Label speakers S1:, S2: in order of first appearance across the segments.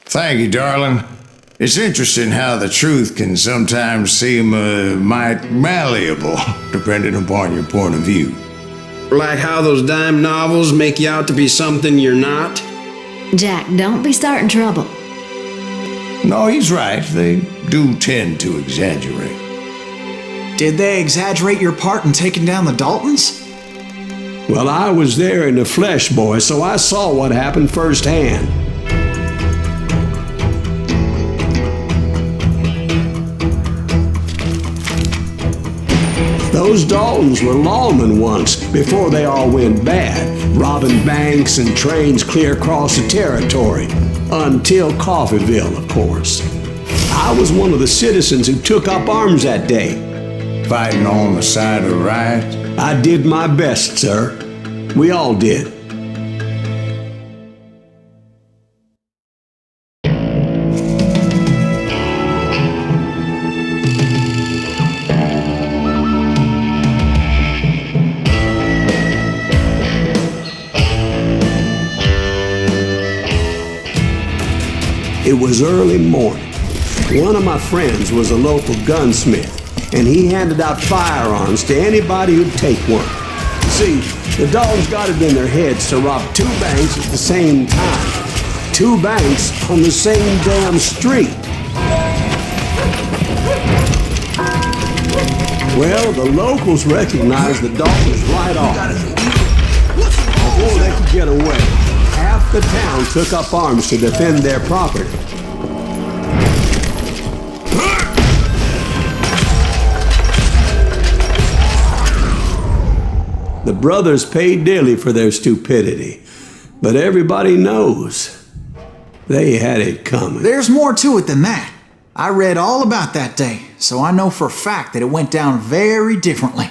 S1: Thank you, darling. It's interesting how the truth can sometimes seem might malleable, depending upon your point of view.
S2: Like how those dime novels make you out to be something you're not?
S3: Jack, don't be starting trouble.
S1: No, he's right. They do tend to exaggerate.
S4: Did they exaggerate your part in taking down the Daltons?
S2: Well, I was there in the flesh, boy, so I saw what happened firsthand. Those Daltons were lawmen once, before they all went bad, robbing banks and trains clear across the territory. Until Coffeeville, of course. I was one of the citizens who took up arms that day.
S1: Fighting on the side of the right?
S2: I did my best, sir. We all did. It was early morning. One of my friends was a local gunsmith, and he handed out firearms to anybody who'd take one. See, the Daltons got it in their heads to rob 2 banks at the same time. 2 banks on the same damn street. Well, the locals recognized the Daltons right off. Before they could get away, half the town took up arms to defend their property. The brothers paid dearly for their stupidity, but everybody knows they had it coming.
S4: There's more to it than that. I read all about that day, so I know for a fact that it went down very differently.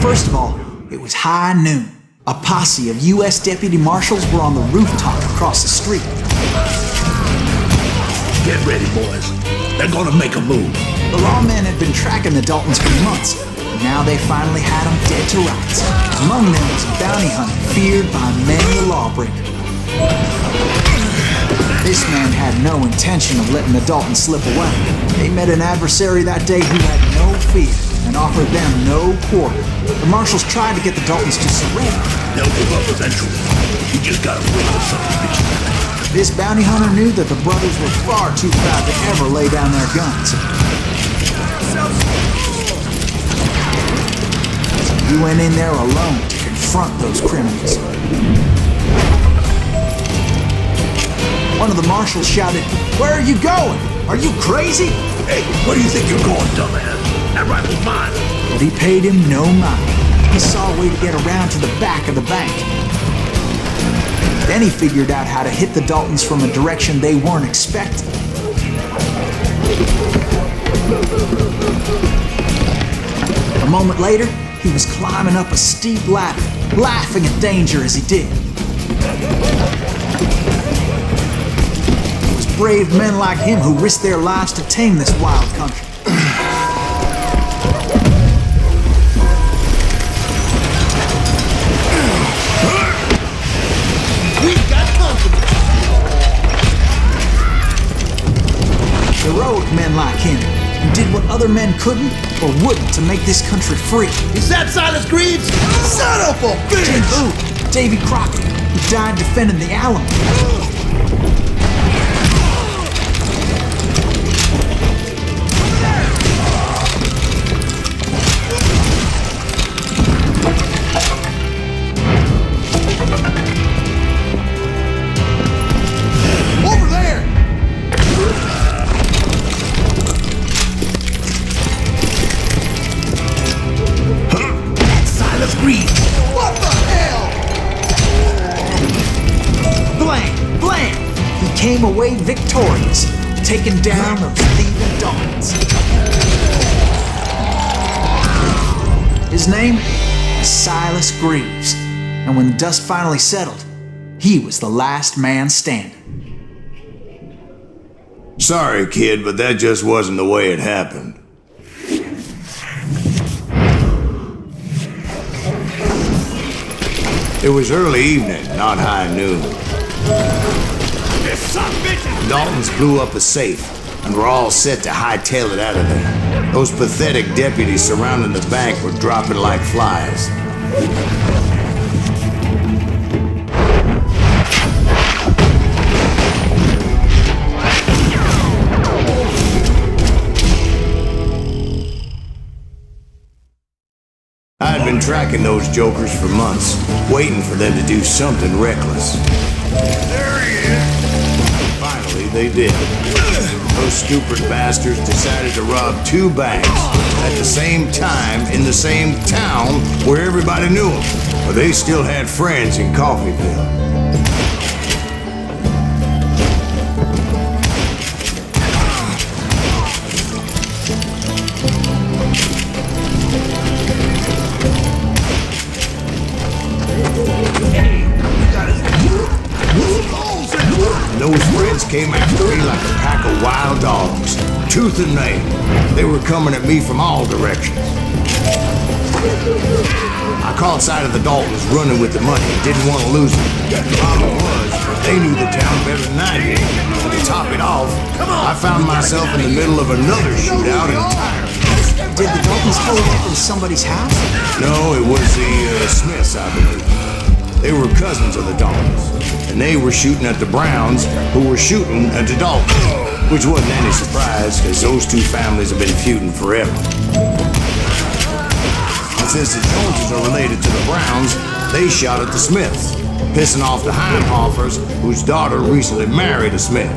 S4: First of all, it was high noon. A posse of U.S. deputy marshals were on the rooftop across the street.
S5: Get ready, boys. They're gonna make a move.
S4: The lawmen had been tracking the Daltons for months. Now they finally had them dead to rights. Among them was a bounty hunter feared by many a lawbreaker. This man had no intention of letting the Daltons slip away. They met an adversary that day who had no fear and offered them no quarter. The marshals tried to get the Daltons to surrender.
S5: They'll give up eventually. You just gotta wait for something.
S4: This bounty hunter knew that the brothers were far too proud to ever lay down their guns. He went in there alone to confront those criminals. One of the marshals shouted, "Where are you going? Are you crazy?"
S5: Hey, where do you think you're going, dumbass? That rifle's mine.
S4: But he paid him no mind. He saw a way to get around to the back of the bank. Then he figured out how to hit the Daltons from a direction they weren't expecting. A moment later, he was climbing up a steep ladder, laughing at danger as he did. It was brave men like him who risked their lives to tame this wild country.
S5: We've got company.
S4: Heroic men like him, who did what other men couldn't or wouldn't to make this country free.
S5: Is that Silas Greaves? Son of a
S4: Jim
S5: bitch!
S4: Boo, Davy Crockett, who died defending the Alamo.
S5: Over there! That's Silas Greaves. What the hell?
S4: Blam! He came away victorious, taking down those thieving Daltons. His name was Silas Greaves, and when the dust finally settled, he was the last man standing.
S1: Sorry, kid, but that just wasn't the way it happened. It was early evening, not high noon.
S5: You son of bitches!
S1: Daltons blew up a safe, and were all set to hightail it out of there. Those pathetic deputies surrounding the bank were dropping like flies. I had been tracking those jokers for months, waiting for them to do something reckless.
S5: There he is!
S1: Finally, they did. Those stupid bastards decided to rob 2 banks at the same time in the same town where everybody knew them. But they still had friends in Coffeyville. Those friends came after me like a pack of wild dogs, tooth and nail. They were coming at me from all directions. I caught sight of the Daltons running with the money and didn't want to lose it. The problem was, they knew the town better than I did. And to top it off, I found myself in the middle of another shootout entirely.
S4: Did the Daltons hold up in somebody's house?
S1: No, it was the Smiths, I believe. They were cousins of the Daltons, and they were shooting at the Browns, who were shooting at the Daltons, which wasn't any surprise, because those 2 families have been feuding forever. And since the Joneses are related to the Browns, they shot at the Smiths, pissing off the Heimhoffers, whose daughter recently married a Smith.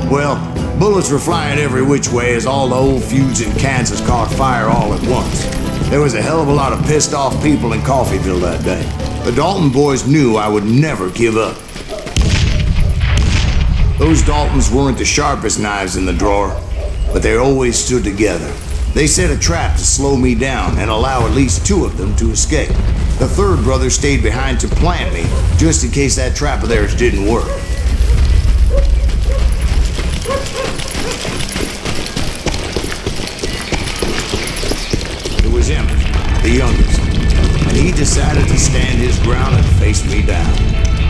S1: Well, bullets were flying every which way as all the old feuds in Kansas caught fire all at once. There was a hell of a lot of pissed off people in Coffeyville that day. The Dalton boys knew I would never give up. Those Daltons weren't the sharpest knives in the drawer, but they always stood together. They set a trap to slow me down and allow at least 2 of them to escape. The 3rd brother stayed behind to plant me, just in case that trap of theirs didn't work. It was Emmett, the youngest, and he decided to stand his ground and face me down.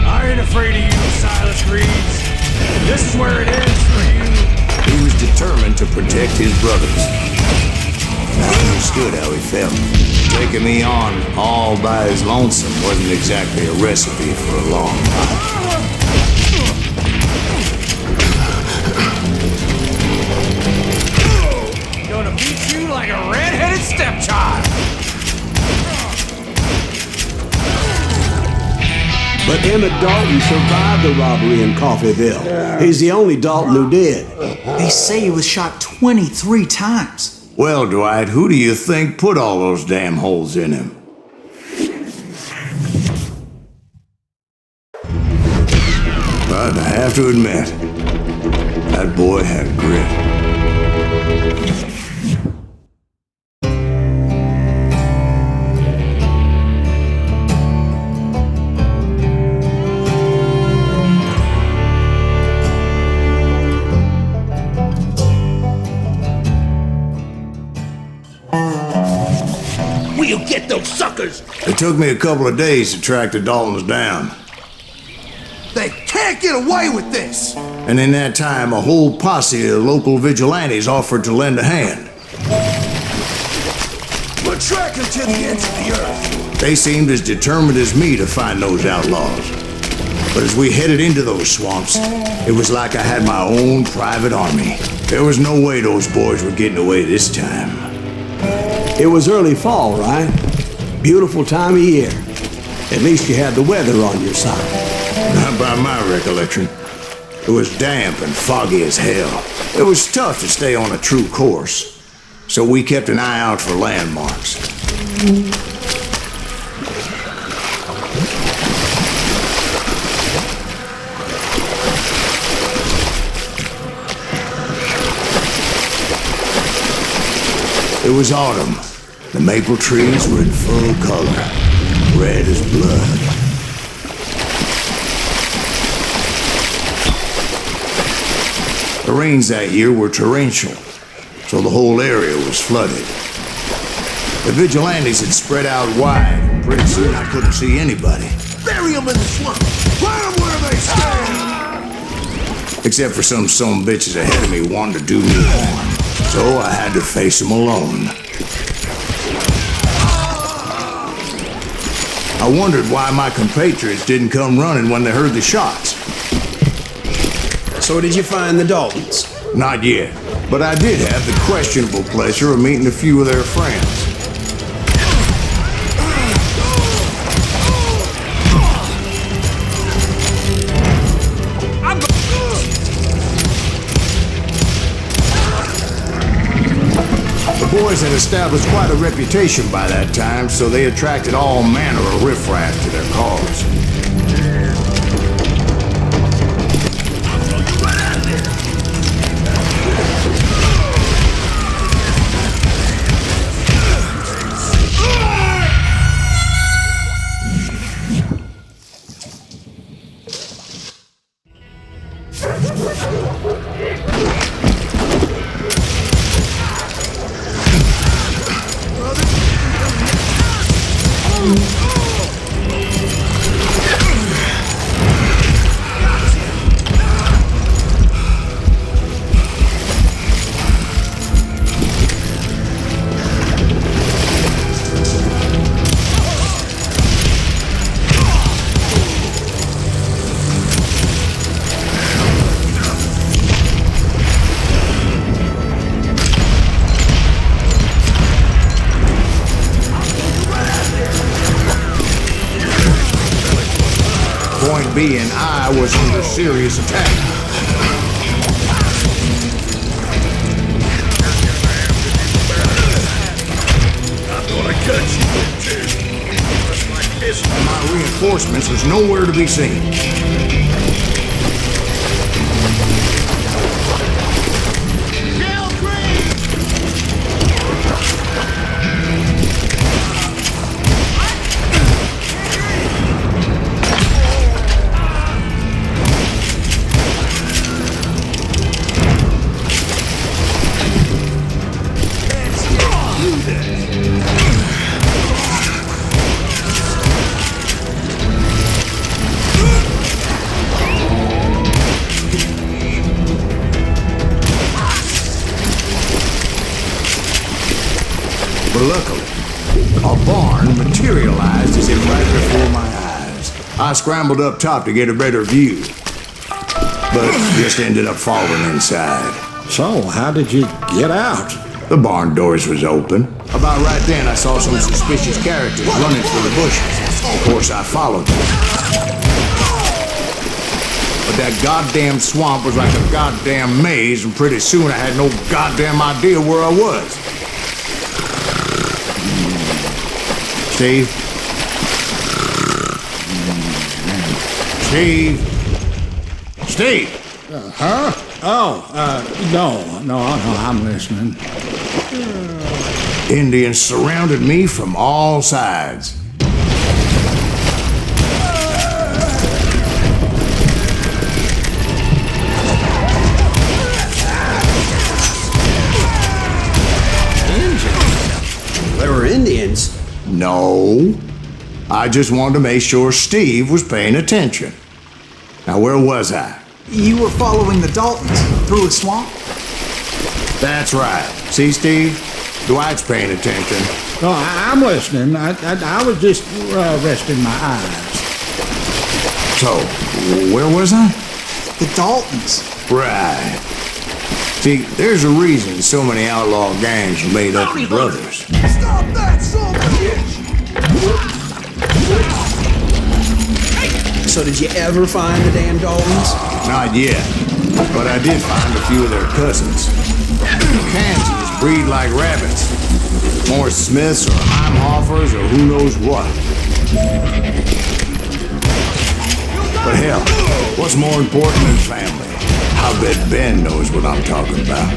S5: I ain't afraid of you, Silas Reeves. This is where it ends for you.
S1: He was determined to protect his brothers. I understood how he felt. Taking me on all by his lonesome wasn't exactly a recipe for a long life.
S5: Gonna beat you like a red-headed stepchild.
S2: But Emmett Dalton survived the robbery in Coffeyville. He's the only Dalton who did.
S4: They say he was shot 23 times.
S1: Well, Dwight, who do you think put all those damn holes in him? But I have to admit, that boy had grit.
S5: We'll get those suckers!
S1: It took me a couple of days to track the Daltons down.
S5: They can't get away with this!
S1: And in that time, a whole posse of local vigilantes offered to lend a hand.
S5: We'll track them to the ends of the earth.
S1: They seemed as determined as me to find those outlaws. But as we headed into those swamps, it was like I had my own private army. There was no way those boys were getting away this time.
S2: It was early fall, right? Beautiful time of year. At least you had the weather on your side.
S1: Not by my recollection. It was damp and foggy as hell. It was tough to stay on a true course, so we kept an eye out for landmarks. It was autumn. The maple trees were in full color, red as blood. The rains that year were torrential, so the whole area was flooded. The vigilantes had spread out wide, and pretty soon I couldn't see anybody.
S5: Bury them in the swamp! Plant them where they stand!
S1: except for some bitches ahead of me wanting to do me harm. So I had to face them alone. I wondered why my compatriots didn't come running when they heard the shots.
S2: So did you find the Daltons?
S1: Not yet, but I did have the questionable pleasure of meeting a few of their friends. The boys had established quite a reputation by that time, so they attracted all manner of riffraff to their cause. Point being, I was under serious attack.
S5: I'm gonna cut you, just like this.
S1: My reinforcements was nowhere to be seen. But luckily, a barn materialized as if right before my eyes. I scrambled up top to get a better view, but just ended up falling inside.
S6: So, how did you get out?
S1: The barn doors was open. About right then, I saw some suspicious characters running through the bushes. Of course, I followed them. But that goddamn swamp was like a goddamn maze, and pretty soon I had no goddamn idea where I was. Steve? Steve!
S6: Huh? Oh, no, I'm listening.
S1: Indians surrounded me from all sides.
S2: There were Indians.
S1: No. I just wanted to make sure Steve was paying attention. Now, where was I?
S4: You were following the Daltons through a swamp?
S1: That's right. See, Steve? Dwight's paying attention.
S6: No, I'm listening. I was just resting my eyes.
S1: So, where was I?
S4: The Daltons.
S1: Right. See, there's a reason so many outlaw gangs are made up of brothers.
S4: Stop that, son of a bitch!
S2: So did you ever find the damn Daltons?
S1: Not yet, but I did find a few of their cousins. Kansies breed like rabbits. More Smiths or Heimhoffers or who knows what. But hell, what's more important than family? I bet Ben knows what I'm talking about.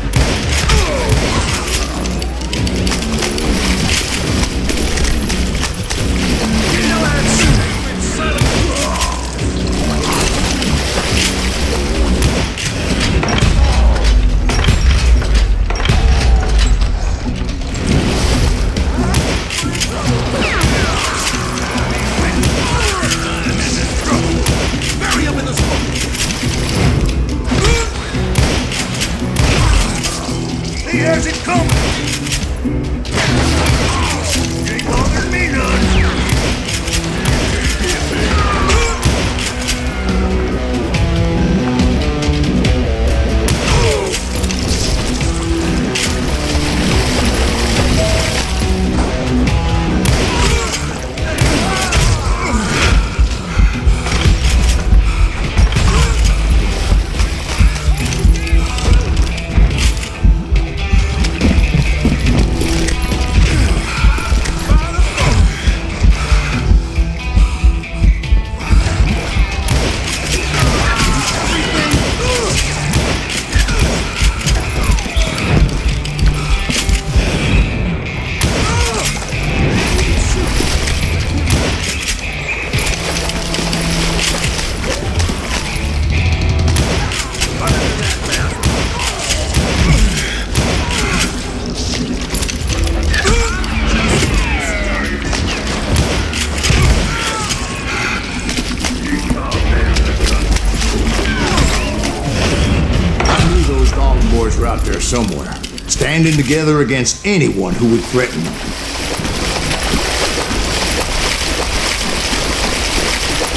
S5: Bury him in the smoke.
S1: boys were out there somewhere, standing together against anyone who would threaten them.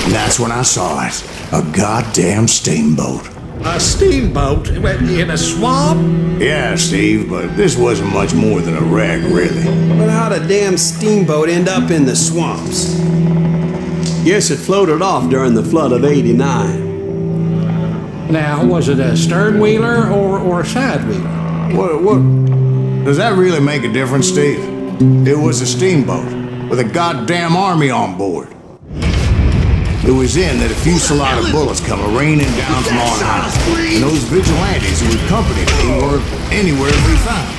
S1: And that's when I saw it. A goddamn steamboat.
S6: A steamboat in a swamp?
S1: Yeah, Steve, but this wasn't much more than a wreck, really.
S2: But how'd a damn steamboat end up in the swamps? Guess it floated off during the flood of '89.
S6: Now, was it a stern wheeler or a side wheeler?
S1: What? Does that really make a difference, Steve? It was a steamboat with a goddamn army on board. It was then that a fusillade of bullets come raining down from on high, and those vigilantes who accompanied me were anywhere to be found.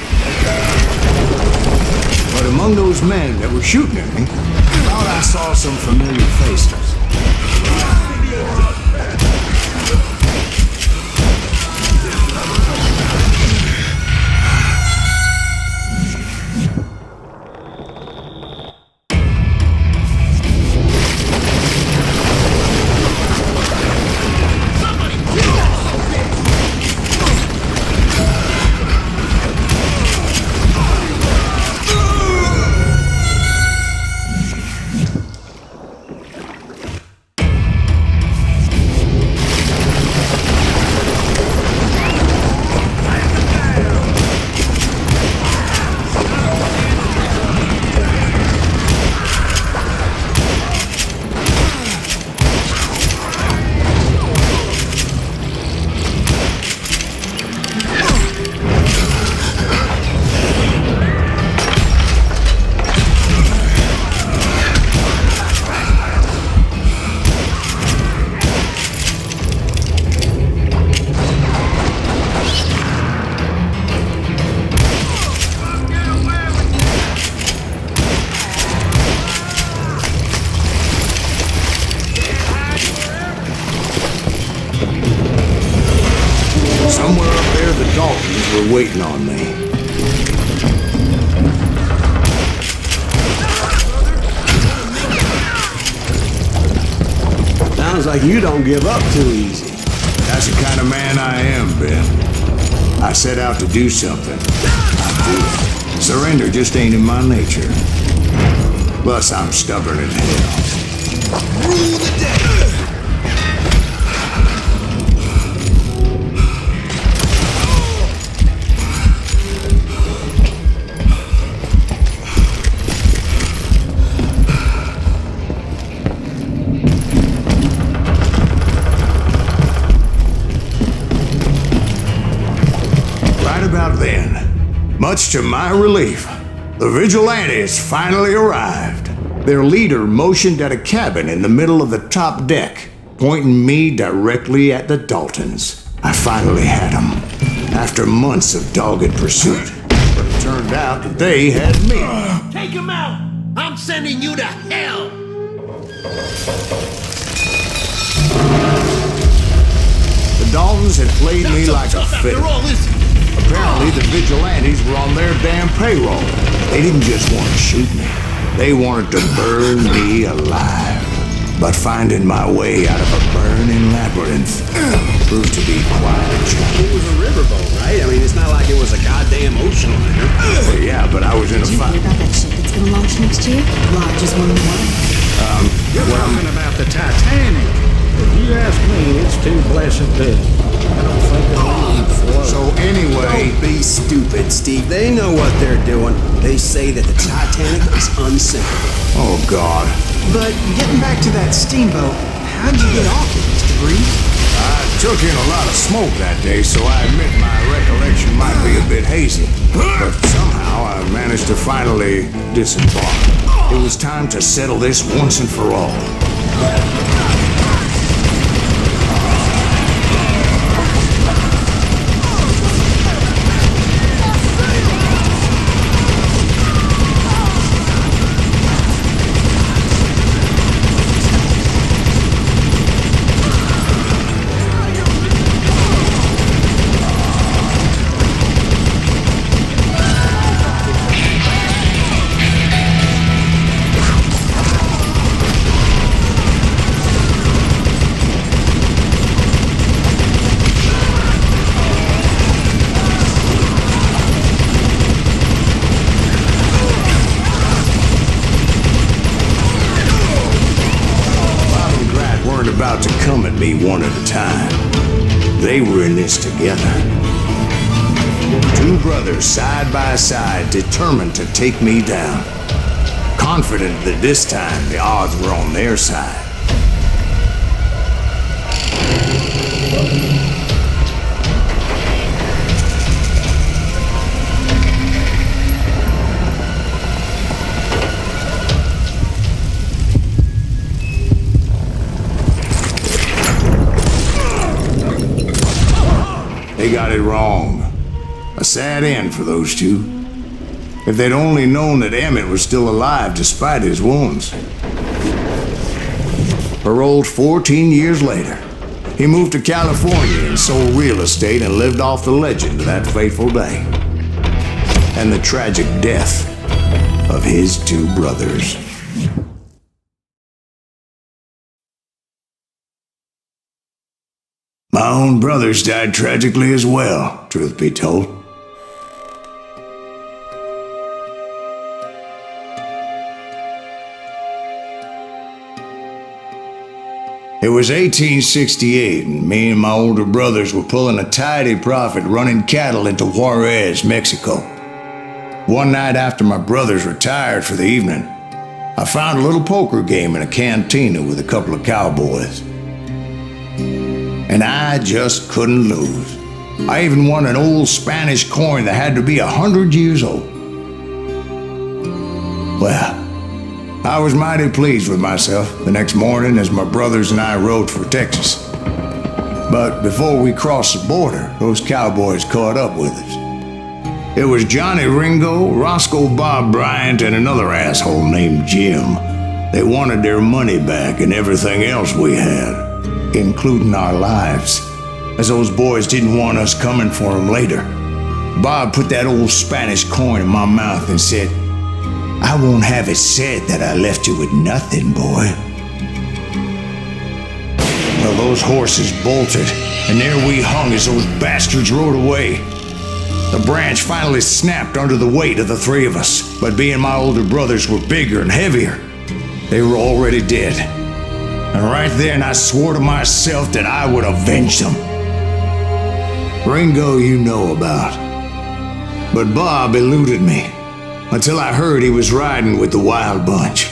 S1: But among those men that were shooting at me, I thought I saw some familiar faces. Somewhere up there, the Daltons were waiting on me.
S2: Sounds like you don't give up too easy.
S1: That's the kind of man I am, Ben. I set out to do something. I do it. Surrender just ain't in my nature. Plus, I'm stubborn as hell. Rule the day! About then, much to my relief, the vigilantes finally arrived. Their leader motioned at a cabin in the middle of the top deck, pointing me directly at the Daltons. I finally had them, after months of dogged pursuit. But it turned out that they had me.
S5: Take him out! I'm sending you to hell!
S1: The Daltons had played me like a fiddle.
S5: After all, is he?
S1: Apparently, the vigilantes were on their damn payroll. They didn't just want to shoot me. They wanted to burn me alive. But finding my way out of a burning labyrinth proved to be quite a challenge.
S2: It was a riverboat, right? I mean, it's not like it was a goddamn ocean liner.
S1: Well, yeah, but I was in a
S3: Did you
S1: fight.
S3: hear about that ship that's gonna launch next year? Large as one water.
S6: You're talking about the Titanic. If you ask me, it's too blessed big. I don't think it'll float.
S1: So anyway,
S2: Don't be stupid, Steve. They know what they're doing. They say that the Titanic is unsinkable.
S1: oh God,
S4: But getting back to that steamboat, how'd you get off it, Mr. Breeze?
S1: I took in a lot of smoke that day, so I admit my recollection might be a bit hazy. But somehow I managed to finally disembark. It was time to settle this once and for all. one at a time. They were in this together. Two brothers side by side, determined to take me down. Confident that this time the odds were on their side. They got it wrong. A sad end for those two. If they'd only known that Emmett was still alive despite his wounds. Paroled 14 years later, he moved to California and sold real estate and lived off the legend of that fateful day. And the tragic death of his two brothers. My own brothers died tragically as well, truth be told. It was 1868, and me and my older brothers were pulling a tidy profit running cattle into Juarez, Mexico. One night after my brothers retired for the evening, I found a little poker game in a cantina with a couple of cowboys. And I just couldn't lose. I even won an old Spanish coin that had to be 100 years old. Well, I was mighty pleased with myself the next morning as my brothers and I rode for Texas. But before we crossed the border, those cowboys caught up with us. It was Johnny Ringo, Roscoe Bob Bryant, and another asshole named Jim. They wanted their money back and everything else we had, including our lives, as those boys didn't want us coming for them later. Bob put that old Spanish coin in my mouth and said, "I won't have it said that I left you with nothing, boy." Well, those horses bolted, and there we hung as those bastards rode away. The branch finally snapped under the weight of the three of us, but being my older brothers were bigger and heavier, they were already dead. And right then I swore to myself that I would avenge them. Ringo you know about, but Bob eluded me until I heard he was riding with the Wild Bunch.